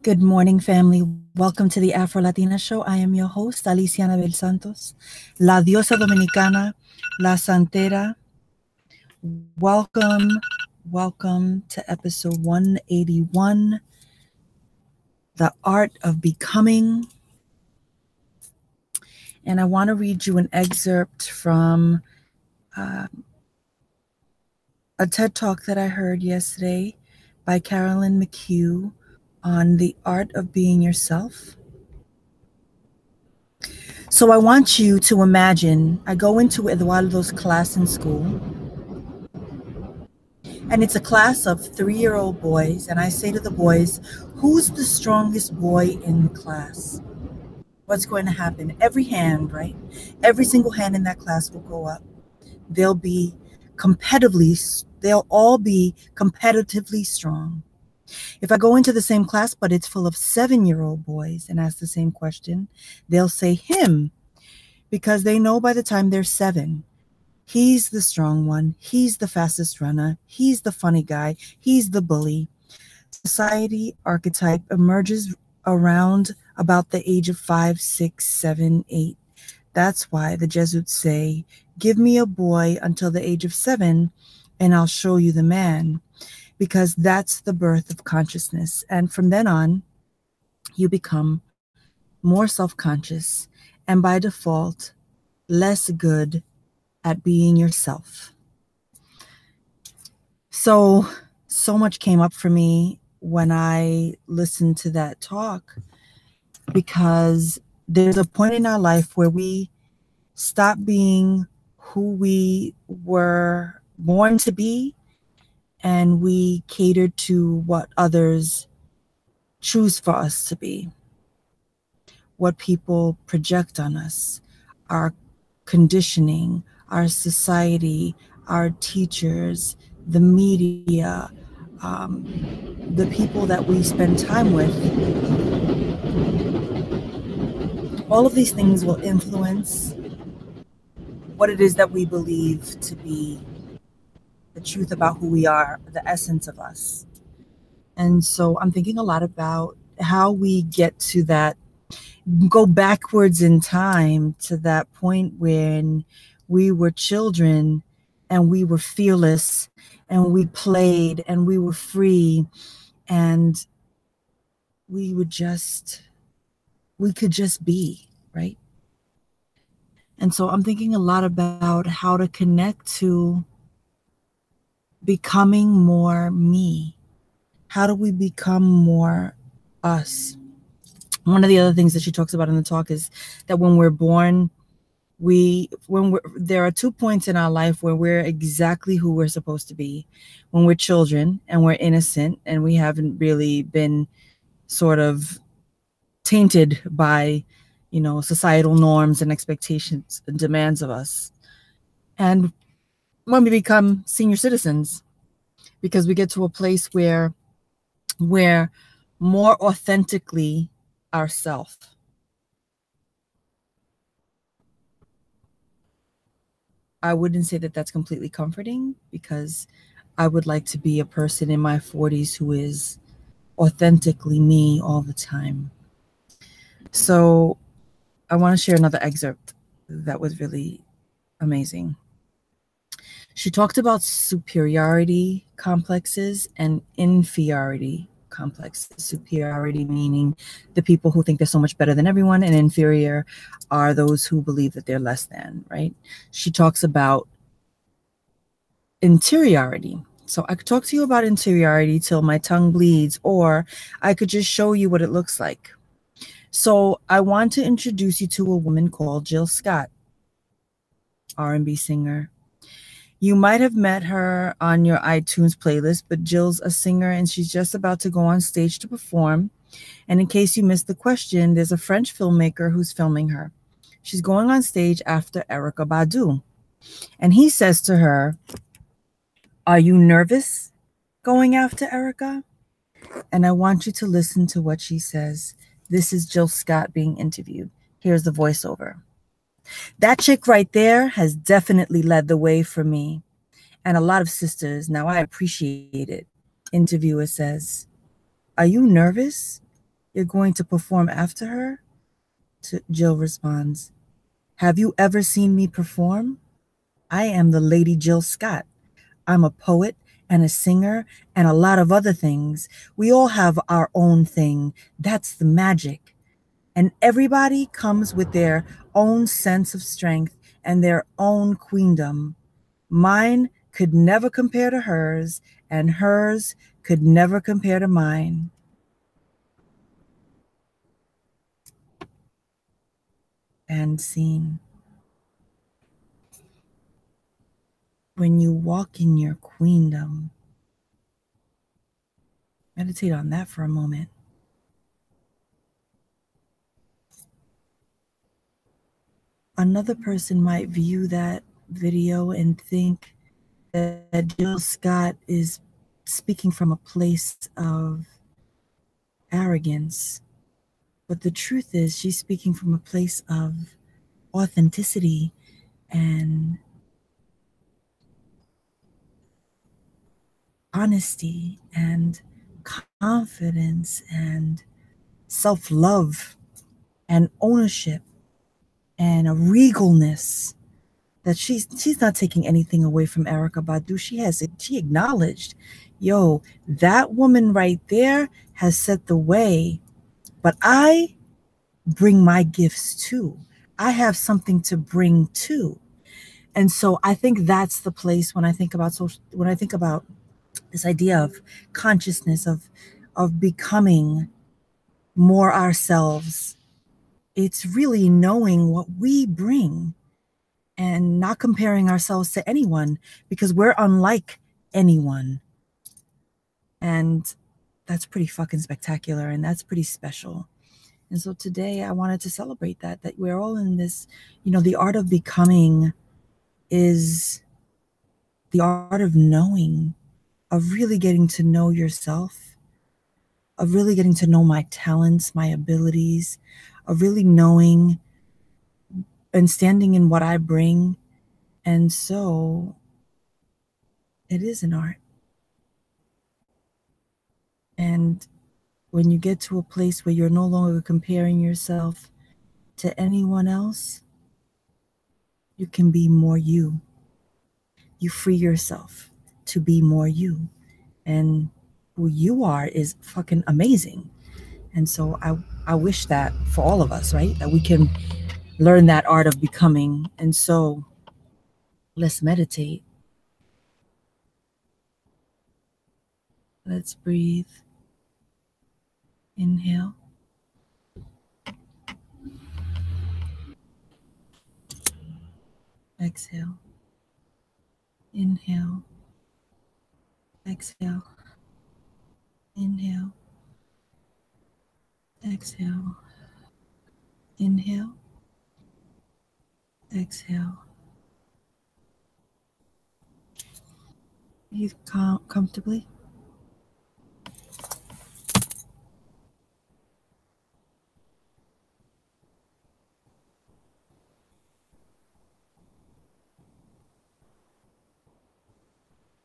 Good morning, family. Welcome to the Afro-Latina Show. I am your host, Alicia Anabel-Santos, La Diosa Dominicana, La Santera. Welcome to episode 181, The Art of Becoming. And I want to read you an excerpt from a TED Talk that I heard yesterday by Carolyn McHugh on the art of being yourself. So I want you to imagine, I go into Eduardo's class in school, and it's a class of 3-year-old boys, and I say to the boys, who's the strongest boy in the class? What's going to happen? Every hand, right? Every single hand in that class will go up. They'll all be competitively strong. If I go into the same class, but it's full of 7-year-old boys and ask the same question, they'll say him, because they know by the time they're 7, he's the strong one, he's the fastest runner, he's the funny guy, he's the bully. Society archetype emerges around about the age of 5, 6, 7, 8. That's why the Jesuits say, give me a boy until the age of 7 and I'll show you the man, because that's the birth of consciousness. And from then on, you become more self-conscious and by default, less good at being yourself. So much came up for me when I listened to that talk, because there's a point in our life where we stop being who we were born to be, and we cater to what others choose for us to be, what people project on us, our conditioning, our society, our teachers, the media, the people that we spend time with. All of these things will influence what it is that we believe to be the truth about who we are, the essence of us. And so I'm thinking a lot about how we get to that, go backwards in time to that point when we were children and we were fearless and we played and we were free and we could just be, right? And so I'm thinking a lot about how to connect to becoming more me. How do we become more us? One of the other things that she talks about in the talk is that when we're born, there are 2 points in our life where we're exactly who we're supposed to be. When we're children and we're innocent and we haven't really been sort of tainted by, societal norms and expectations and demands of us. And when we become senior citizens, because we get to a place where we're more authentically ourselves. I wouldn't say that that's completely comforting, because I would like to be a person in my 40s who is authentically me all the time. So I want to share another excerpt that was really amazing. She talked about superiority complexes and inferiority complexes. Superiority meaning the people who think they're so much better than everyone, and inferior are those who believe that they're less than, right? She talks about interiority. So I could talk to you about interiority till my tongue bleeds, or I could just show you what it looks like. So I want to introduce you to a woman called Jill Scott, R&B singer. You might have met her on your iTunes playlist, but Jill's a singer and she's just about to go on stage to perform. And in case you missed the question, there's a French filmmaker who's filming her. She's going on stage after Erykah Badu. And he says to her, "Are you nervous going after Erykah?" And I want you to listen to what she says. This is Jill Scott being interviewed. Here's the voiceover. "That chick right there has definitely led the way for me and a lot of sisters. Now I appreciate it." Interviewer says, "Are you nervous You're going to perform after her? Jill responds, have you ever seen me perform? I am the Lady Jill Scott. I'm a poet and a singer and a lot of other things. We all have our own thing. That's the magic. And everybody comes with their own sense of strength and their own queendom. Mine could never compare to hers, and hers could never compare to mine. And scene. When you walk in your queendom, meditate on that for a moment. Another person might view that video and think that Jill Scott is speaking from a place of arrogance. But the truth is, she's speaking from a place of authenticity and honesty and confidence and self-love and ownership and a regalness that she's not taking anything away from Erykah Badu. She acknowledged, yo, that woman right there has set the way, but I bring my gifts too. I have something to bring too. And so I think that's the place when I think about this idea of consciousness, of becoming more ourselves. It's really knowing what we bring and not comparing ourselves to anyone because we're unlike anyone. And that's pretty fucking spectacular and that's pretty special. And so today I wanted to celebrate that we're all in this, the art of becoming is the art of knowing, of really getting to know yourself, of really getting to know my talents, my abilities, of really knowing and standing in what I bring. And so it is an art. And when you get to a place where you're no longer comparing yourself to anyone else, you can be more you. You free yourself to be more you. And who you are is fucking amazing. And so I wish that for all of us, right? That we can learn that art of becoming. And so let's meditate. Let's breathe. Inhale. Exhale. Inhale. Exhale. Inhale. Exhale. Inhale. Exhale. Breathe comfortably.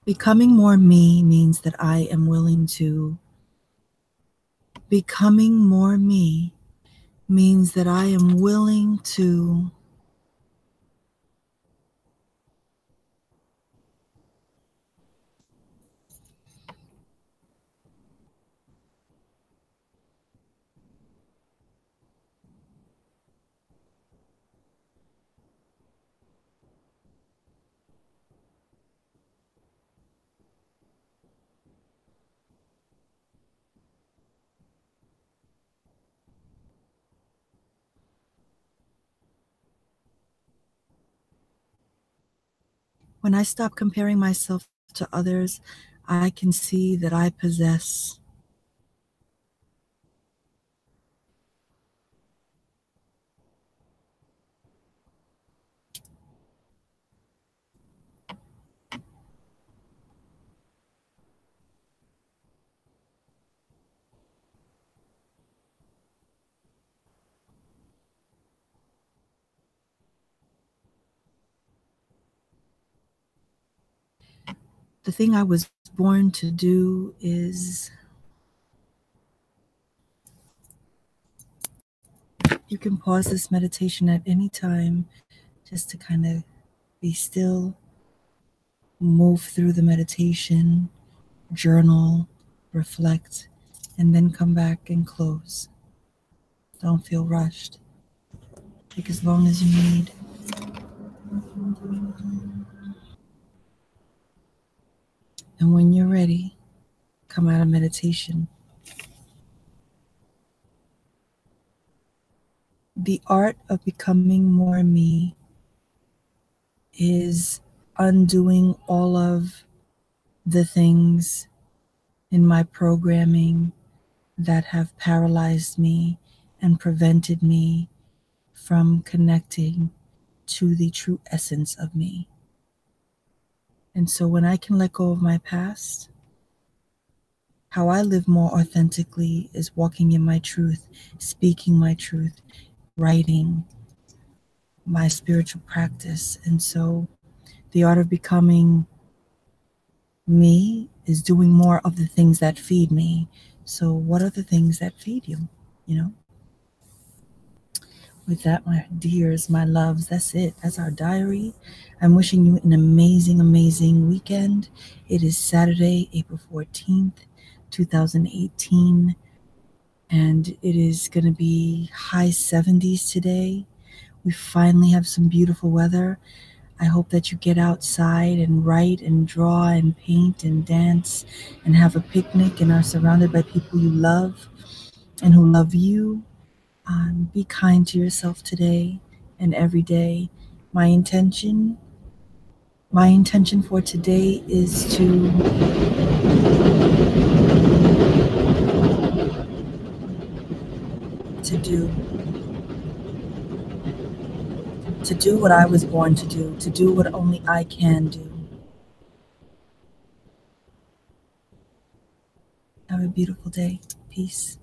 Becoming more me means that I am willing to. Becoming more me means that I am willing to when I stop comparing myself to others, I can see that I possess the thing I was born to do is You can pause this meditation at any time just to kind of be still, move through the meditation, journal, reflect, and then come back and close. Don't feel rushed. Take as long as you need. And when you're ready, come out of meditation. The art of becoming more me is undoing all of the things in my programming that have paralyzed me and prevented me from connecting to the true essence of me. And so when I can let go of my past, how I live more authentically is walking in my truth, speaking my truth, writing, my spiritual practice. And so the art of becoming me is doing more of the things that feed me. So what are the things that feed you? You know? With that, my dears, my loves, that's it. That's our diary. I'm wishing you an amazing, amazing weekend. It is Saturday, April 14th, 2018. And it is going to be high 70s today. We finally have some beautiful weather. I hope that you get outside and write and draw and paint and dance and have a picnic and are surrounded by people you love and who love you. Be kind to yourself today and every day. My intention for today is to do what I was born to do what only I can do. Have a beautiful day. Peace.